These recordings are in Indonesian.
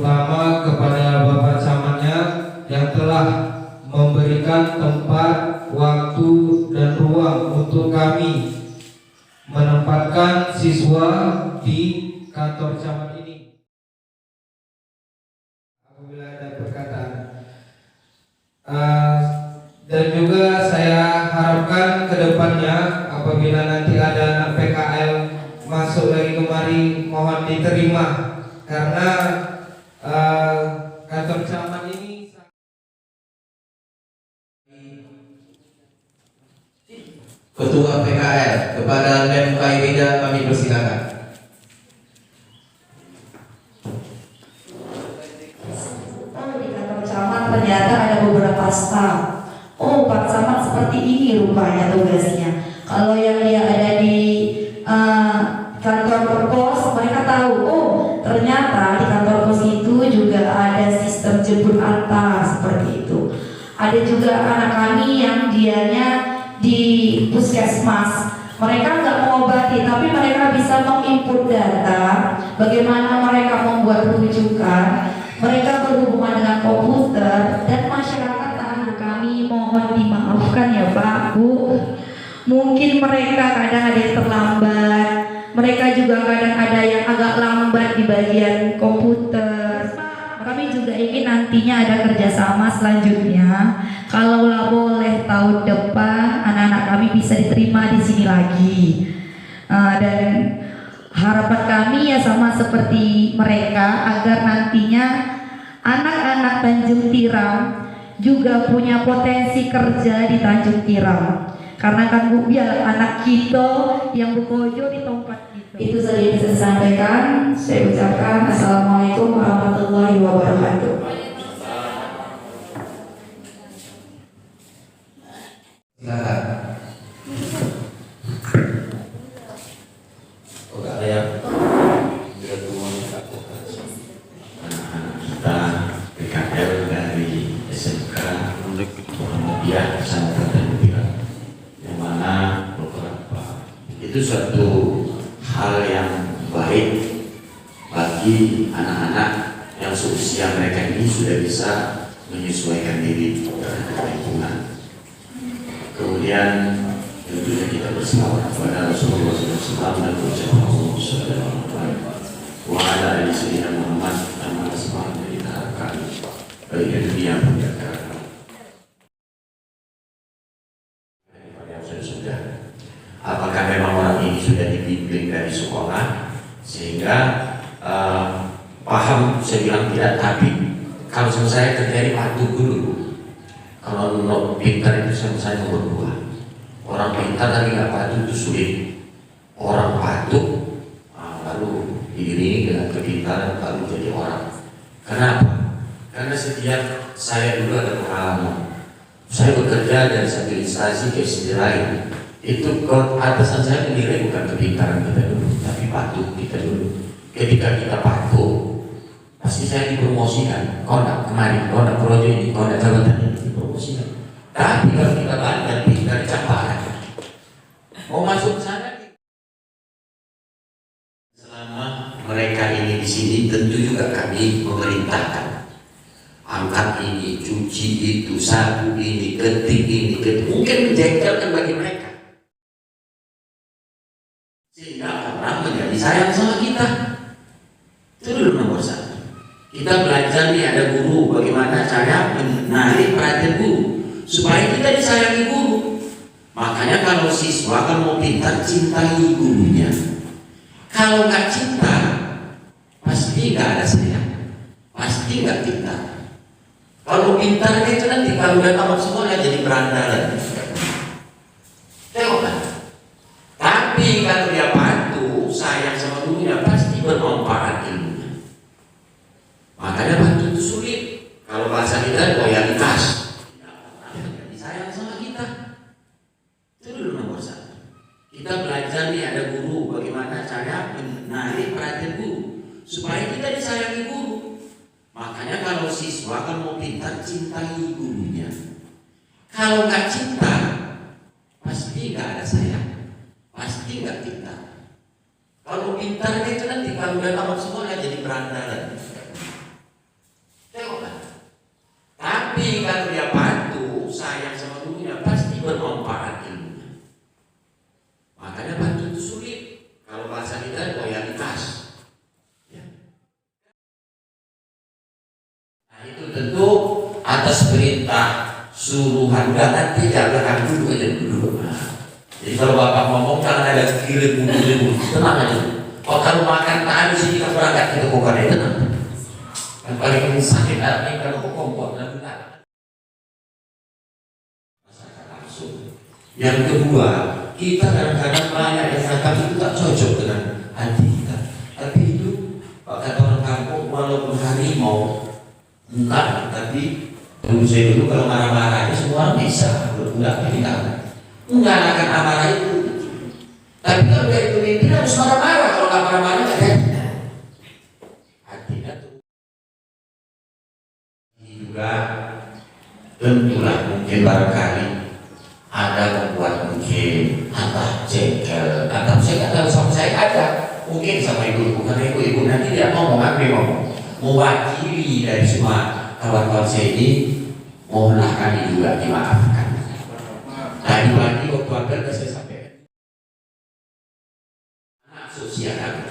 terutama kepada Bapak Camatnya yang telah memberikan tempat, waktu, dan ruang untuk kami menempatkan siswa di kantor camat ini. Apabila ada perkataan, dan juga saya harapkan ke depannya apabila nanti ada anak PKL masuk lagi kemari, mohon diterima karena kantor camat ini Ketua PKL kepada Lem Kaibida kami persilakan. Di kantor camat ternyata ada beberapa staf. Oh, Pak Camat seperti ini rupanya tugasnya. Kalau yang dia ada di kantor pos, mereka tahu. Oh, ternyata di kantor pos itu juga ada sistem jemput antar seperti itu. Ada juga anak kami yang dianya di puskesmas. Mereka nggak mengobati, tapi mereka bisa menginput data bagaimana mereka membuat rujukan. Mereka berhubungan dengan komputer dan masyarakat kami mohon dimaafkan ya Pak, Bu. Mungkin mereka kadang ada yang terlambat, mereka juga kadang ada yang agak lambat di bagian komputer. Kami juga ingin nantinya ada kerjasama selanjutnya. Kalaulah boleh tahun depan anak-anak kami bisa diterima di sini lagi. Dan harapan kami ya sama seperti mereka agar nantinya anak-anak Tanjung Tiram juga punya potensi kerja di Tanjung Tiram. Karena kan Bu biar anak kita yang bekerja di tempat kita. Itu saja yang bisa saya sampaikan. Saya ucapkan Assalamualaikum warahmatullahi wabarakatuh. Silakan. Itu suatu hal yang baik bagi anak-anak yang seusia mereka ini sudah bisa menyesuaikan diri terhadap lingkungan. Kemudian tentunya kita berselawat kepada Rasulullah SAW dan berucap Allahumma shalli ala Muhammad wa ala ali sayyidina Muhammad kama sebagaimana kita harapkan baik di dunia maupun di akhirat. Apakah memang orang ini sudah dibimbing dari sekolah sehingga paham? Saya bilang tidak, tapi kalau saya terjadi patuh dulu. Kalau pintar itu saya nomor 2. Orang pintar tapi nggak patuh itu sulit. Orang patuh lalu diiringi dengan kepintaran lalu jadi orang. Kenapa? Karena setiap saya dulu ada pengalaman. Saya bekerja dari satu instansi ke instansi lain. Itu atasan saya menilai bukan kepintaran kita dulu, tapi patuh kita dulu. Ketika kita patuh, pasti saya dipromosikan. Kau nak kemari, kau nak proyek ini, kau nak jabatan ini, dipromosikan. Tapi kalau kita bandar, pintar caparan, mau masuk sana. Selama mereka ini di sini, tentu juga kami memerintahkan. Angkat ini, cuci itu, sapu ini, ketik ini, mungkin menjengkelkan bagi mereka. Sehingga orang menjadi sayang sama kita. Itu dulu nomor 1. Kita belajar nih, ada guru, bagaimana cara menarik perhatian guru supaya kita disayangi guru. Makanya kalau siswa kalau mau pintar, cintai gurunya. Kalau nggak cinta, pasti nggak ada sayang, pasti nggak pintar. Kalau pintar itu nanti kalau udah tamat sekolah jadi berandalan. Tengok kan? Tapi kalau dia patuh, sayang sama gurunya, pasti bermanfaat ilmunya. Makanya patuh itu sulit. Kalau bahasa kita loyalitas. Jadi sayang sama kita. Itu dulu nomor 1. Kita belajar nih, ada guru, bagaimana cara menarik perhatian guru supaya kita disayangi guru. Makanya kalau siswa kalau mau pintar, cintai gurunya. Kalau nggak cinta, pasti nggak ada sayang, pasti nggak pintar. Kalau pintar itu nanti kalau udah tamat sekolah jadi berandalan. Itu tentu atas perintah suruhan, enggak nanti jaga dulu aja dulu. Jadi kalau bapak ngomong jangan ada kirim tenang aja. Kalau makan tak habis ini kita berangkat kita bukan itu tenang. Yang paling sakit hati kalau kompor dan benar. Masyarakat langsung. Yang kedua, kita kadang-kadang banyak yang datang itu tak cocok dengan hati kita. Tapi itu kata orang kampung walaupun harimau enggak, tapi dulu saya dulu kalau marah-marah itu semua orang bisa enggak kita enggak akan amarah itu. Tapi kalau dari pemimpin harus marah-marah, kalau nggak marah-marah nggak ada. Artinya tuh juga tentulah mungkin barangkali ada membuat mungkin antah jengkel, atau saya nggak tahu sama saya ada mungkin sama ibu, karena ibu nanti dia ngomong apa ngomong mewakili dari semua kawan-kawan saya ini, mohonlah kami juga dimaafkan. Tadi pagi waktu ada saya sampaikan anak sosial kami,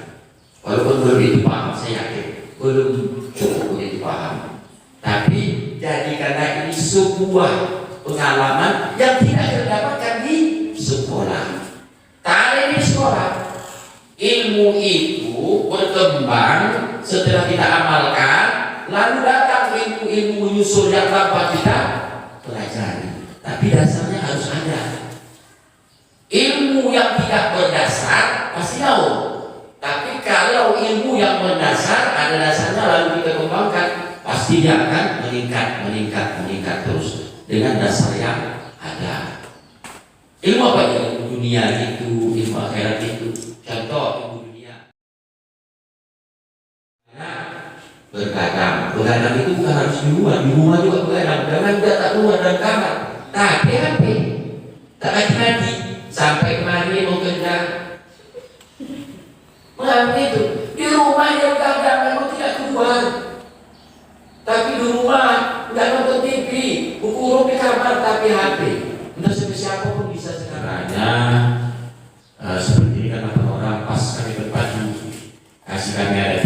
walaupun belum itu paham, saya yakin belum cukup itu paham, tapi jadikanlah ini sebuah pengalaman yang tidak terdapatkan di sekolah. Tadi di sekolah ilmu itu berkembang setelah kita amalkan, lalu datang ilmu-ilmu menyusul yang tanpa kita pelajari. Tapi dasarnya harus ada. Ilmu yang tidak berdasar pasti tahu. Tapi kalau ilmu yang berdasar ada dasarnya lalu kita kembangkan, pasti dia akan meningkat terus dengan dasar yang ada. Ilmu apa itu? Ilmu dunia itu, ilmu akhirat itu. Contoh ilmu dunia. Bergadang itu bukan harus di rumah juga bergadang. Jangan dia tak keluar dari kamar. Tapi HP tak mati sampai kemari mau kerja. Mengapa itu? Di rumah dia bergadang memang tidak keluar. Tapi di rumah tidak nonton TV, kurung di kamar tapi HP. Entah siapa pun bisa sekarang. Seperti ini kan orang pas kami berpadu kasih kami ada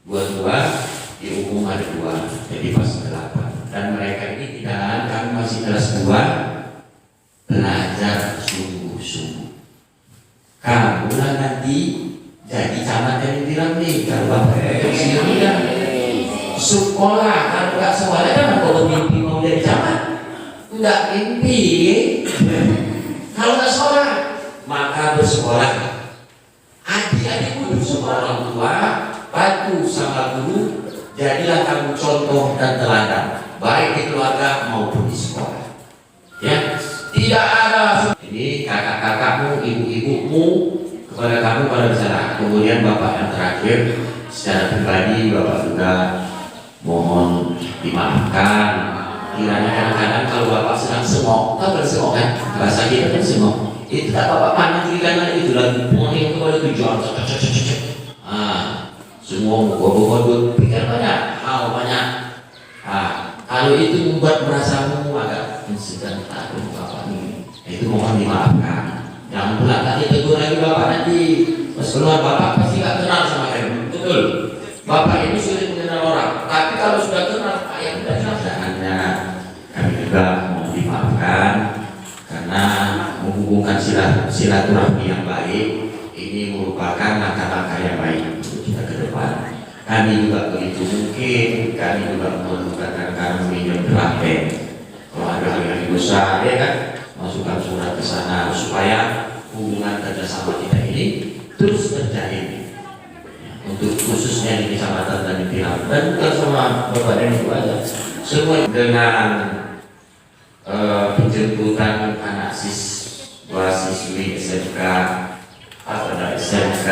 3, 2, di umum ada 2, jadi pas 8. Dan mereka ini tidak, kami masih kelas 2, belajar sungguh-sungguh. Kamu lah nanti jadi camat yang bilang nih kalau bapak sekolah, kalau nggak sekolah jangan kau mimpi mau jadi camat, nggak mimpi. Kalau nggak sekolah maka bersekolah. Adik-adikmu bersekolah, orang tua bantu sama guru, jadilah kamu contoh dan teladan baik di keluarga maupun di sekolah. Ya, tidak ada ini kakak-kakakmu, ibu-ibumu kepada kamu pada bicara. Kemudian bapak yang terakhir secara pribadi bapak juga mohon dimaafkan. Kiranya kadang-kadang kalau bapak sedang semok, tahu kan semok kan? Bahasa kita kan semok. Itu tak bapak pandang kiri kanan itu lagi pulang kepada tujuan. Semua bobo-bobo pikir banyak, hal banyak. Kalau itu membuat merasamu agak insiden takut bapak ini, itu mohon dimaafkan. Jangan pula tak ditegur lagi bapak nanti pas keluar bapak pasti tak kenal sama kamu. Betul. Bapak ini sulit mengenal orang, tapi kalau sudah kenal yang sudah jelasnya kami juga mohon dimaafkan karena menghubungkan silaturahmi yang baik ini merupakan langkah-langkah yang baik untuk kita ke depan. Kami juga begitu mungkin, kami juga memerlukan kami meminjam telaten. Kalau ada hal-hal besar ya kan, masukkan surat ke sana supaya hubungan kerjasama kita ini terus terjalin. Untuk khususnya di kecamatan dan di Pilar dan bukan sama bapak dan ibu aja, semua dengan penjemputan anak siswi SMK SMK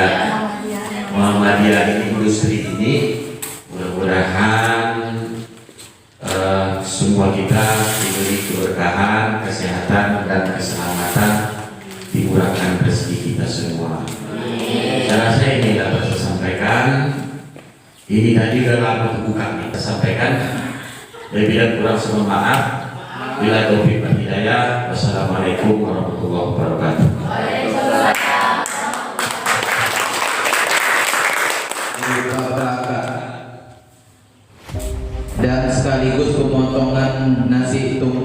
Muhammadiyah ini industri ini, mudah-mudahan semua kita diberi keberkahan, kesehatan dan keselamatan, dimurahkan rezeki kita semua. Saya rasa ini dapat saya sampaikan. Ini tadi dalam buku kami saya sampaikan. Lebih dan kurang saya mohon maaf. Bila taufiq wal hidayah. Wassalamualaikum warahmatullahi wabarakatuh. Waalaikumsalam. sekaligus pemotongan nasi tumpeng